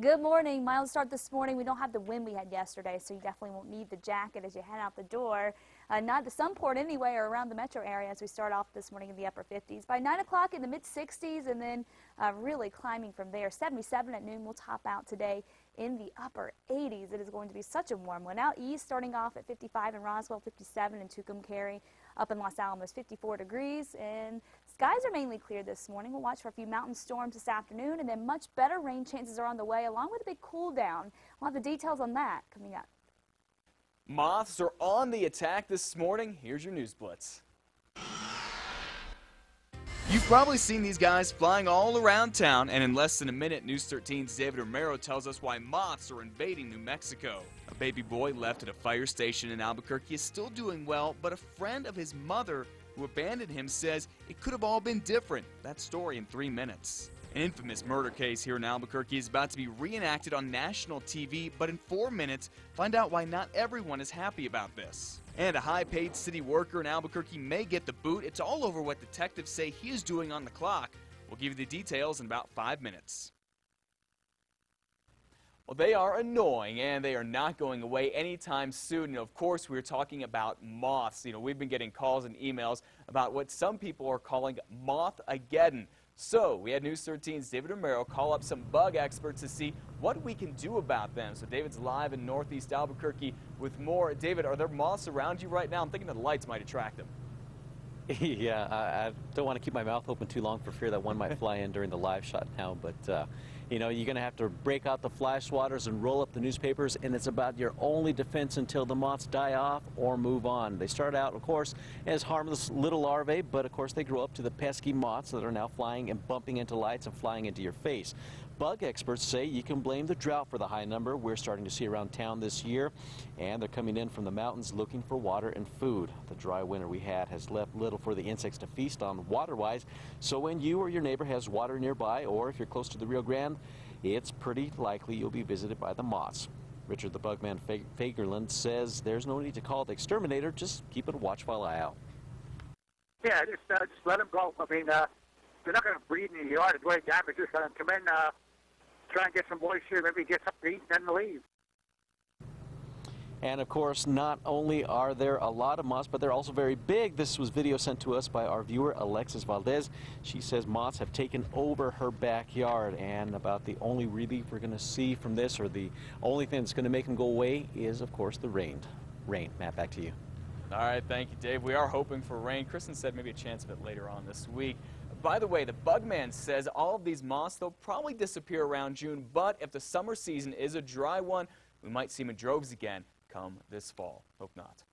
Good morning. Mild start this morning. We don't have the wind we had yesterday, so you definitely won't need the jacket as you head out the door. Not the Sunport anyway, or around the metro area as we start off this morning in the upper 50s. By 9 o'clock in the mid-60s, and then really climbing from there. 77 at noon will top out today in the upper 80s. It is going to be such a warm one. Out east, starting off at 55 in Roswell, 57 in Tucumcari. Up in Los Alamos, 54 degrees, and skies are mainly clear this morning. We'll watch for a few mountain storms this afternoon, and then much better rain chances are on the way, along with a big cool down. We'll have the details on that coming up. Moths are on the attack this morning. Here's your news blitz. You've probably seen these guys flying all around town, and in less than a minute, News 13's David Romero tells us why moths are invading New Mexico. A baby boy left at a fire station in Albuquerque is still doing well, but a friend of his mother who abandoned him says it could have all been different. That story in 3 minutes. An infamous murder case here in Albuquerque is about to be reenacted on national TV, but in 4 minutes, find out why not everyone is happy about this. And a high-paid city worker in Albuquerque may get the boot. It's all over what detectives say he is doing on the clock. We'll give you the details in about 5 minutes. Well, they are annoying, and they are not going away anytime soon. Of course, we're talking about moths. We've been getting calls and emails about what some people are calling moth-ageddon. So we had News 13's David Romero call up some bug experts to see what we can do about them. So David's live in northeast Albuquerque with more. David, are there moths around you right now? I'm thinking that the lights might attract them. Yeah, I don't want to keep my mouth open too long for fear that one might fly in during the live shot now, but you're going to have to break out the flash swatters and roll up the newspapers, and it's about your only defense until the moths die off or move on. They start out, of course, as harmless little larvae, but of course they grow up to the pesky moths that are now flying and bumping into lights and flying into your face. Bug experts say you can blame the drought for the high number we're starting to see around town this year, and they're coming in from the mountains looking for water and food. The dry winter we had has left little for the insects to feast on water-wise, so when you or your neighbor has water nearby, or if you're close to the Rio Grande, it's pretty likely you'll be visited by the moths. Richard the Bugman Fagerland says there's no need to call the exterminator, just keep a watchful eye out. Yeah, just let them go. I mean, they're not going to breed in the yard and do any damage. Just let them come in, try and get some moisture, maybe get something to eat, and then leave. And of course, not only are there a lot of moths, but they're also very big. This was video sent to us by our viewer, Alexis Valdez. She says moths have taken over her backyard, and about the only relief we're going to see from this, or the only thing that's going to make them go away, is, of course, the rain. Matt, back to you. All right, thank you, Dave. We are hoping for rain. Kristen said maybe a chance of it later on this week. By the way, the Bugman says all of these moths, they'll probably disappear around June, but if the summer season is a dry one, we might see them in droves again come this fall. Hope not.